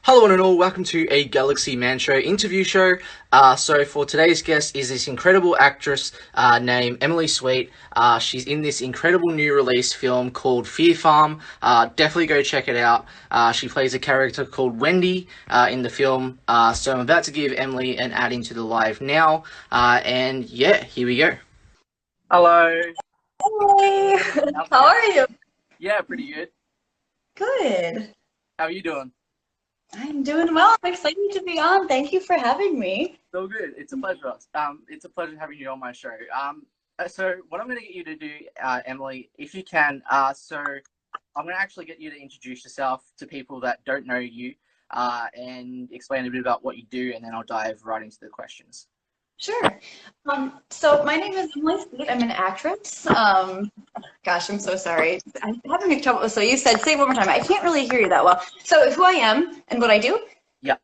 Hello one and all, welcome to a Galaxy Man Show interview show. So for today's guest is this incredible actress named Emily Sweet. She's in this incredible new release film called Pharm. Definitely go check it out. She plays a character called Wendy in the film. So I'm about to give Emily an ad into the live now. And yeah, here we go. Hello. Hey, how are you? Yeah, pretty good. Good. How are you doing? I'm doing well. I'm excited to be on. Thank you for having me. So good. It's a pleasure. It's a pleasure having you on my show. So what I'm going to get you to do, Emily, if you can, so I'm going to actually get you to introduce yourself to people that don't know you, and explain a bit about what you do, and then I'll dive right into the questions. Sure. So my name is Emily Sweet. I'm an actress. Gosh, I'm so sorry. I'm having trouble. So you said, say it one more time. I can't really hear you that well. So who I am and what I do? Yeah.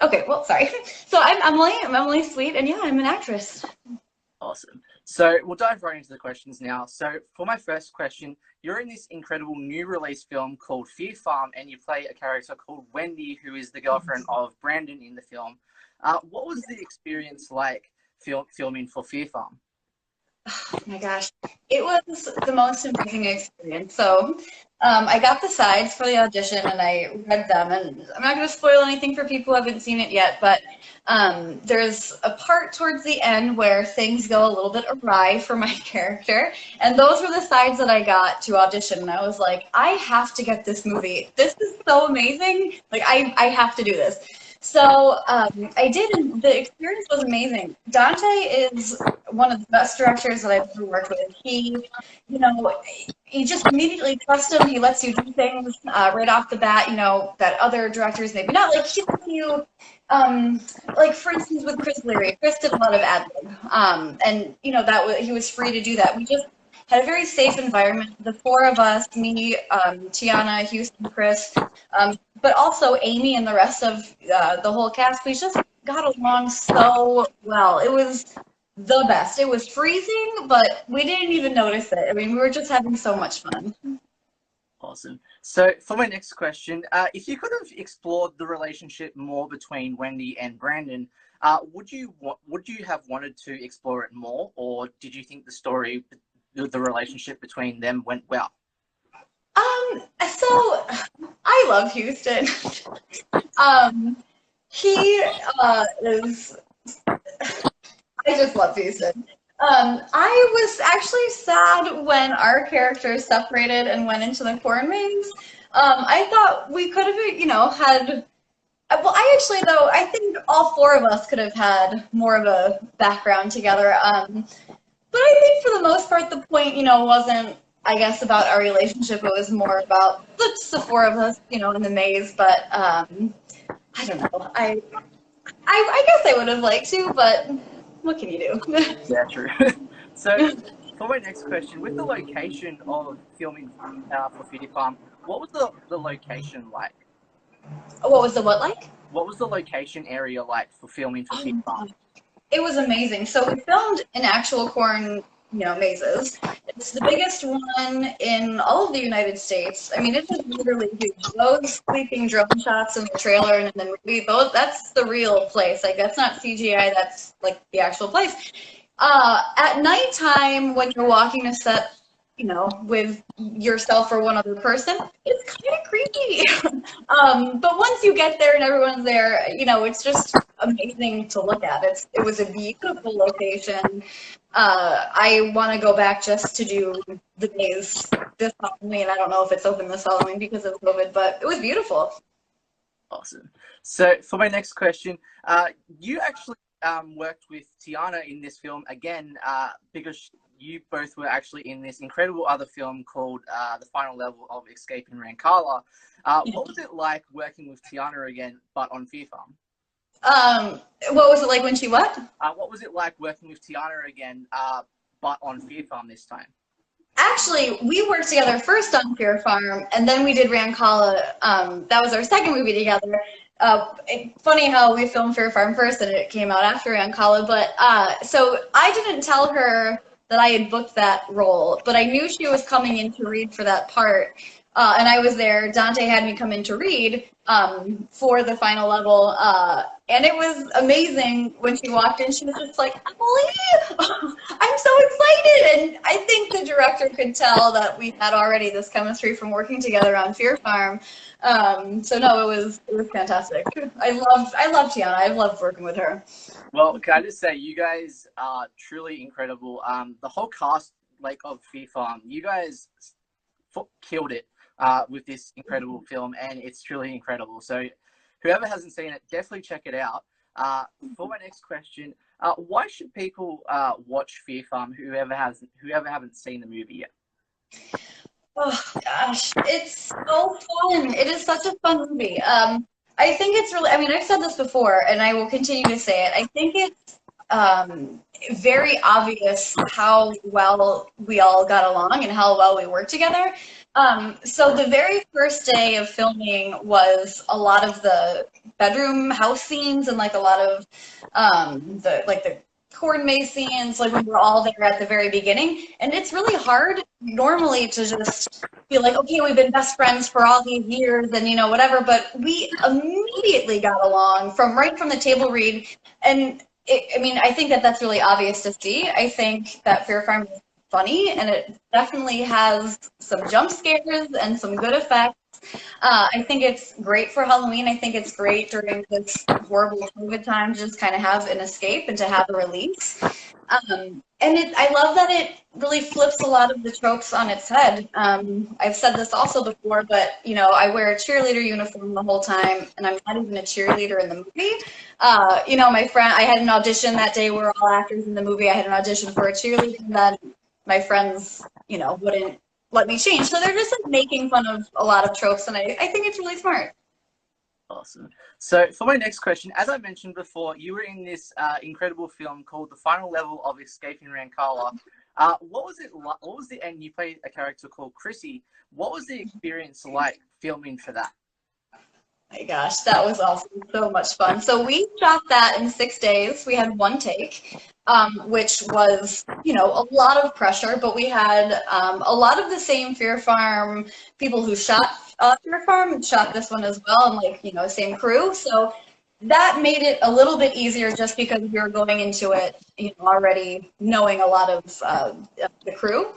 Okay, well, sorry. So I'm Emily. I'm Emily Sweet, and yeah, I'm an actress. Awesome. So we'll dive right into the questions now. So for my first question, you're in this incredible new release film called Pharm, and you play a character called Wendy, who is the girlfriend of Brandon in the film. What was the experience like filming for Pharm? Oh my gosh, it was the most amazing experience. So I got the sides for the audition and I read them, and I'm not going to spoil anything for people who haven't seen it yet, but there's a part towards the end where things go a little bit awry for my character, and those were the sides that I got to audition, and I was like, I have to get this movie. This is so amazing. Like, I have to do this. So I did, and the experience was amazing. Dante is one of the best directors that I've ever worked with. You just immediately trust him. He lets you do things right off the bat, that other directors maybe not. Like, he lets you, like, for instance, with Chris Leary. Chris did a lot of ad-lib, and, he was free to do that. We just had a very safe environment. The four of us, me, Tiana, Houston, Chris, but also Amy and the rest of the whole cast, we just got along so well. It was the best. It was freezing, but we didn't even notice it. I mean, we were just having so much fun. Awesome. So for my next question, if you could have explored the relationship more between Wendy and Brandon, would you have wanted to explore it more, or did you think the relationship between them went well? So I love Houston. He is. I just love Houston. I was actually sad when our characters separated and went into the corn maze. I thought we could have, had. Well, I think all four of us could have had more of a background together. But I think for the most part, the point, wasn't, I guess, about our relationship. It was more about just the four of us, in the maze. But I don't know. I guess I would have liked to, but what can you do? Yeah, true. So for my next question, with the location of filming for Pharm, what was the location like? What was the what like? What was the location area like for filming for Pharm? It was amazing. So we filmed in actual corn, mazes. It's the biggest one in all of the United States. I mean, it is literally huge. Those sweeping drone shots in the trailer and in the movie, that's the real place. Like, that's not CGI, that's like the actual place. At nighttime, when you're walking a set, with yourself or one other person, it's kind of creepy. But once you get there and everyone's there, it's just amazing to look at. It was a beautiful location. I want to go back just to do the maze this Halloween. I don't know if it's open this Halloween because of COVID, but it was beautiful. Awesome. So for my next question, you actually worked with Tiana in this film again, because you both were actually in this incredible other film called The Final Level of Escaping Rancala. What was it like working with Tiana again, but on Pharm? What was it like when she what? What was it like working with Tiana again, but on Pharm this time? Actually, we worked together first on Pharm, and then we did Rancala. That was our second movie together. Funny how we filmed Pharm first and it came out after Rancala, but so I didn't tell her that I had booked that role, but I knew she was coming in to read for that part and I was there. Dante had me come in to read for the final level, and it was amazing when she walked in. She was just like, Emily, I'm so excited. And I think the director could tell that we had already this chemistry from working together on Fear Farm. So no, it was fantastic. I love Tiana. I've loved working with her. Well, can I just say, you guys are truly incredible. The whole cast, like, of Fear Farm, you guys killed it with this incredible film, and it's truly incredible. So whoever hasn't seen it, definitely check it out. For my next question, why should people watch Fear Farm, whoever haven't seen the movie yet? Oh gosh, it's so fun. It is such a fun movie. I think it's really, I mean, I've said this before and I will continue to say it. I think it's very obvious how well we all got along and how well we worked together. So the very first day of filming was a lot of the bedroom house scenes and like a lot of the corn maze scenes, like when we're all there at the very beginning. And it's really hard normally to just feel like, okay, we've been best friends for all these years and, you know, whatever. But we immediately got along right from the table read. And I think that's really obvious to see. I think that Fear Farm is funny, and it definitely has some jump scares and some good effects. I think it's great for Halloween. I think it's great during this horrible COVID time to just kind of have an escape and to have a release. I love that it really flips a lot of the tropes on its head. I've said this also before, but, you know, I wear a cheerleader uniform the whole time, and I'm not even a cheerleader in the movie. You know, I had an audition that day. We're all actors in the movie. I had an audition for a cheerleader, and then my friends, you know, wouldn't let me change. So they're just like making fun of a lot of tropes, and I think it's really smart. Awesome. So for my next question, as I mentioned before, you were in this incredible film called The Final Level of Escaping Rancala. What was it like? And you played a character called Chrissy. What was the experience like filming for that? My gosh, that was also so much fun. So we shot that in 6 days. We had one take, which was, you know, a lot of pressure, but we had a lot of the same Fear Farm people who shot Fear Farm shot this one as well, and like, you know, same crew. So that made it a little bit easier just because we were going into it, you know, already knowing a lot of the crew.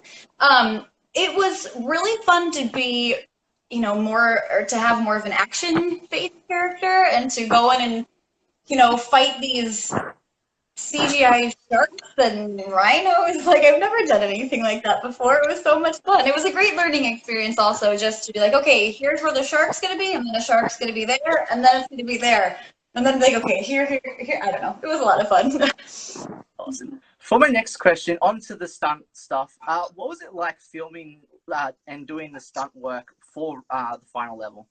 It was really fun to be, you know, to have more of an action-based character and to go in and, you know, fight these CGI sharks and rhinos. Like, I've never done anything like that before. It was so much fun. It was a great learning experience also, just to be like, okay, here's where the shark's going to be, and then the shark's going to be there, and then it's going to be there. And then like, okay, here, I don't know. It was a lot of fun. Awesome. For my next question, onto the stunt stuff. What was it like filming and doing the stunt work for The Final Level?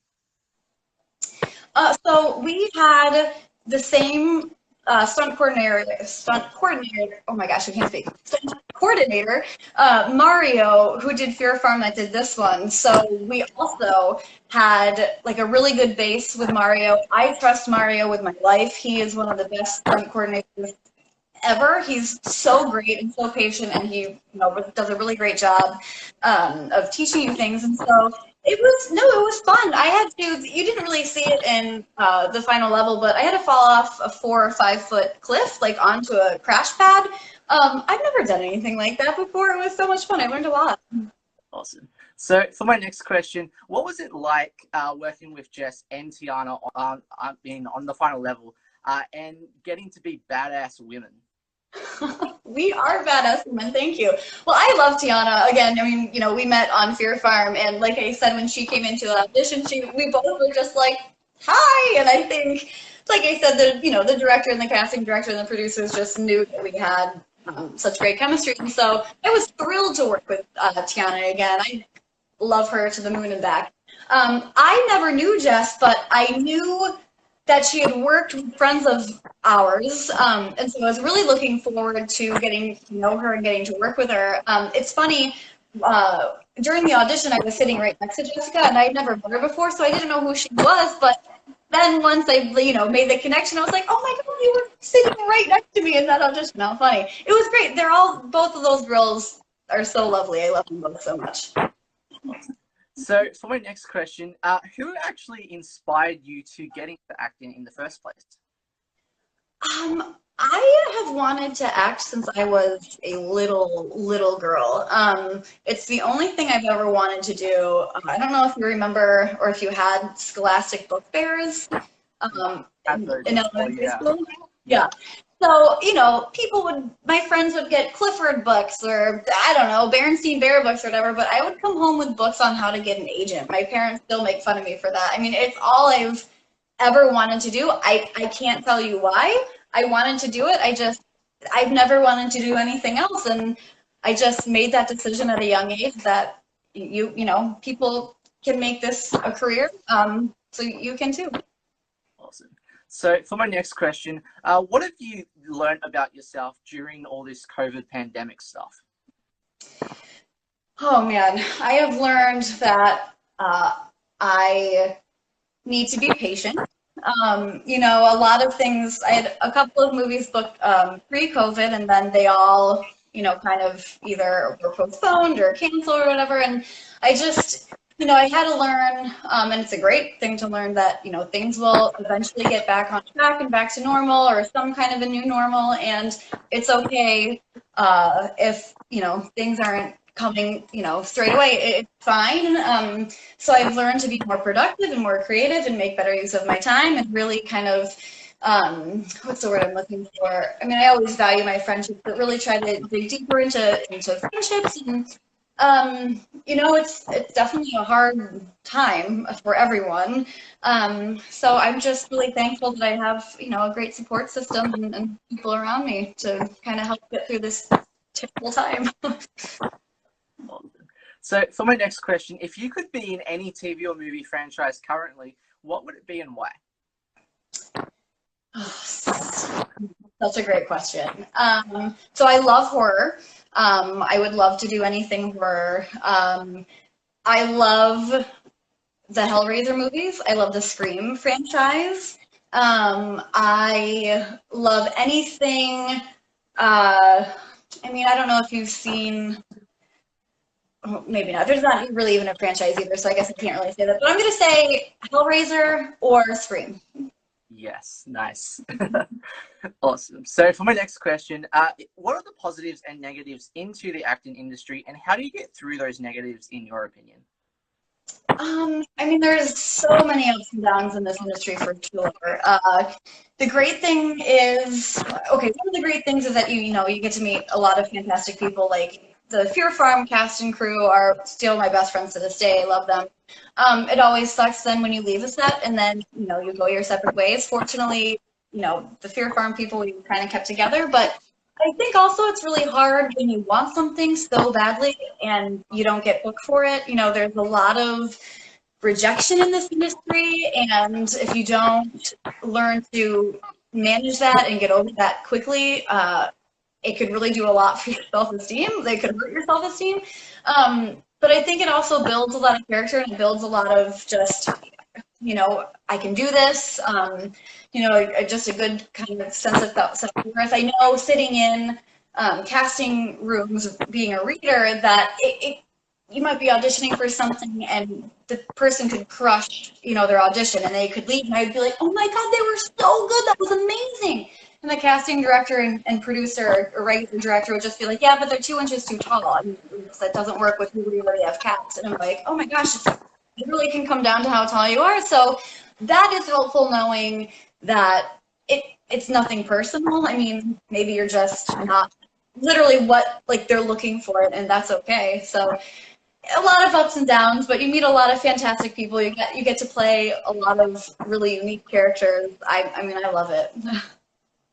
So we had the same stunt coordinator, oh my gosh, I can't speak, stunt coordinator, Mario, who did Fear Farm, that did this one. So we also had like a really good base with Mario. I trust Mario with my life. He is one of the best stunt coordinators ever. He's so great and so patient, and he, you know, does a really great job of teaching you things. And so it was fun. I had to, you didn't really see it in The Final Level, but I had to fall off a 4 or 5 foot cliff, like onto a crash pad. I've never done anything like that before. It was so much fun. I learned a lot. Awesome. So for my next question, what was it like working with Jess and Tiana on The Final Level and getting to be badass women? We are badass women, thank you. Well, I love Tiana. Again, I mean, you know, we met on Fear Farm, and like I said, when she came into the audition, we both were just like, hi! And I think, like I said, the director and the casting director and the producers just knew that we had such great chemistry. And so I was thrilled to work with Tiana again. I love her to the moon and back. I never knew Jess, but I knew that she had worked with friends of ours, and so I was really looking forward to getting to know her and getting to work with her. It's funny, during the audition, I was sitting right next to Jessica, and I'd never met her before, so I didn't know who she was, but then once I, you know, made the connection, I was like, oh my God, you were sitting right next to me in that audition. How funny. It was great. Both of those girls are so lovely. I love them both so much. So for my next question, who actually inspired you to get into acting in the first place? I have wanted to act since I was a little girl. It's the only thing I've ever wanted to do. I don't know if you remember or if you had scholastic book fairs in Oh elementary yeah, school. Yeah. So, my friends would get Clifford books or, I don't know, Berenstain Bear books or whatever, but I would come home with books on how to get an agent. My parents still make fun of me for that. I mean, it's all I've ever wanted to do. I can't tell you why I wanted to do it. I've never wanted to do anything else. And I just made that decision at a young age that people can make this a career. So you can too. awesome. So for my next question, what have you learned about yourself during all this COVID pandemic stuff? Oh man, I have learned that I need to be patient. A lot of things, I had a couple of movies booked pre-COVID, and then they all, kind of either were postponed or canceled or whatever. And I just, I had to learn, and it's a great thing to learn that, things will eventually get back on track and back to normal or some kind of a new normal. And it's okay if, things aren't coming, straight away. It's fine. So I've learned to be more productive and more creative and make better use of my time and really kind of, what's the word I'm looking for? I mean, I always value my friendships, but really try to dig deeper into friendships. And, it's definitely a hard time for everyone. So I'm just really thankful that I have, a great support system and people around me to kind of help get through this terrible time. So for my next question, if you could be in any TV or movie franchise currently, what would it be and why? Such a great question. So I love horror. I would love to do anything horror. I love the Hellraiser movies. I love the Scream franchise. I love anything. I don't know if you've seen. Maybe not. There's not really even a franchise either, so I guess I can't really say that. But I'm going to say Hellraiser or Scream. Yes, nice. Awesome. So for my next question, what are the positives and negatives into the acting industry, and how do you get through those negatives in your opinion? There's so many ups and downs in this industry for sure. The great thing is, one of the great things is that you get to meet a lot of fantastic people. Like the Pharm cast and crew are still my best friends to this day. I love them. It always sucks then when you leave a set and then you go your separate ways. Fortunately, the Pharm people we kind of kept together, but I think also it's really hard when you want something so badly and you don't get booked for it. There's a lot of rejection in this industry, and if you don't learn to manage that and get over that quickly, it could really do a lot for your self-esteem. They could hurt your self-esteem. But I think it also builds a lot of character and it builds a lot of just, I can do this. Just a good kind of sense of self-worth. I know sitting in casting rooms, being a reader, that you might be auditioning for something and the person could crush, their audition and they could leave and I'd be like, oh my God, they were so good. That was amazing. And the casting director and producer or regular director would just be like, yeah, but they're 2 inches too tall. That doesn't work with who we already have cast. And I'm like, oh my gosh, it really can come down to how tall you are. So that is helpful knowing that it's nothing personal. Maybe you're just not literally what they're looking for, and that's okay. So a lot of ups and downs, but you meet a lot of fantastic people. You get to play a lot of really unique characters. I love it.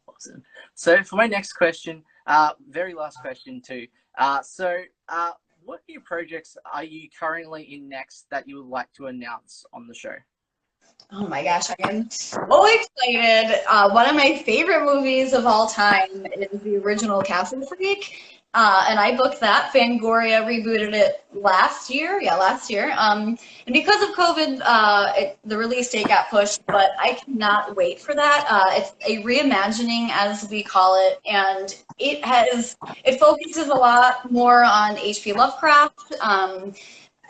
Awesome. So for my next question, very last question too. What new projects are you currently in next that you would like to announce on the show? Oh my gosh, I am so excited. One of my favorite movies of all time is the original Castle Freak. And I booked that. Fangoria rebooted it last year. Yeah, last year. And because of COVID, the release date got pushed, but I cannot wait for that. It's a reimagining, as we call it, and it focuses a lot more on H.P. Lovecraft.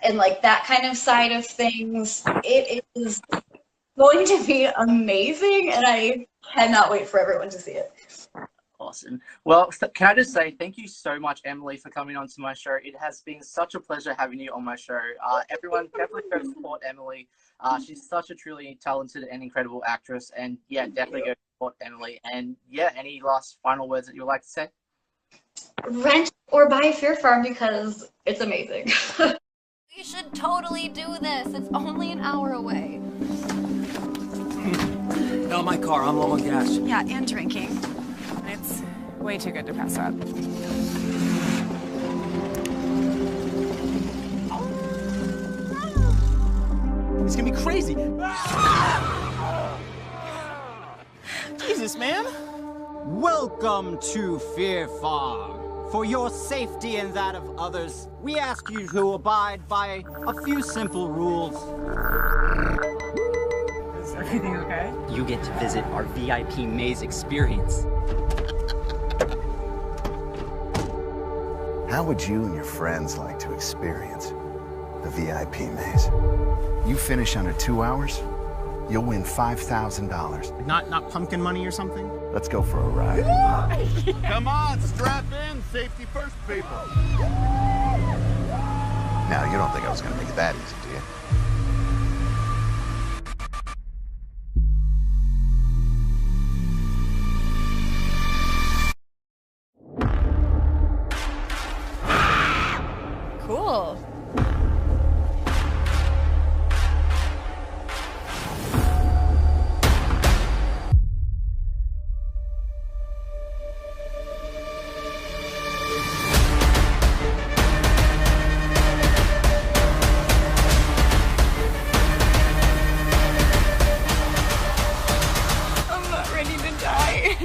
and like that kind of side of things. It is going to be amazing, and I cannot wait for everyone to see it. Awesome. Well, can I just say thank you so much, Emily, for coming on to my show. It has been such a pleasure having you on my show. Everyone definitely go support Emily. She's such a truly talented and incredible actress, and yeah, definitely go support Emily. And yeah, any last final words that you would like to say? Rent or buy Fear Farm because it's amazing. We should totally do this. It's only an hour away. No, my car. I'm low on gas. Yeah, and drinking. It's way too good to pass up. It's gonna be crazy. Jesus, man. Welcome to Fear Farm. For your safety and that of others, we ask you to abide by a few simple rules. Is everything okay? You get to visit our VIP maze experience. How would you and your friends like to experience the VIP maze? You finish under 2 hours, you'll win $5,000. Not pumpkin money or something? Let's go for a ride. Come on, strap in. Safety first, people. Now, you don't think I was going to make it that easy, do you? Cool. I'm not ready to die.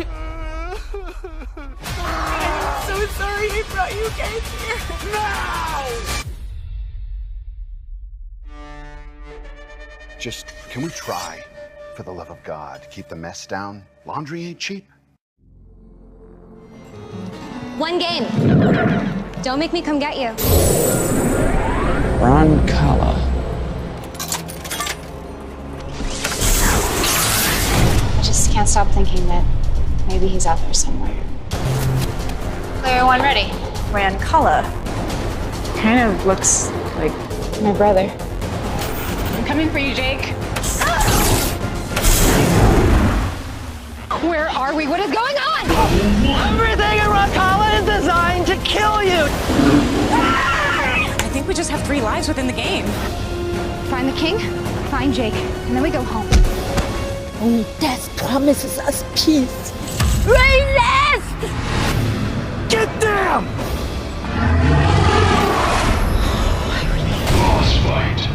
I'm so sorry I brought you guys here. Just, can we try, for the love of God, keep the mess down? Laundry ain't cheap. One game. Don't make me come get you. Ron Kala. I just can't stop thinking that maybe he's out there somewhere. Player one ready. Ran Kala. Kind of looks like My brother. I'm coming for you, Jake. Where are we? What is going on? Everything in Rockala is designed to kill you! I think we just have 3 lives within the game. Find the king, find Jake, and then we go home. Only death promises us peace. Resist! Get them! Boss fight.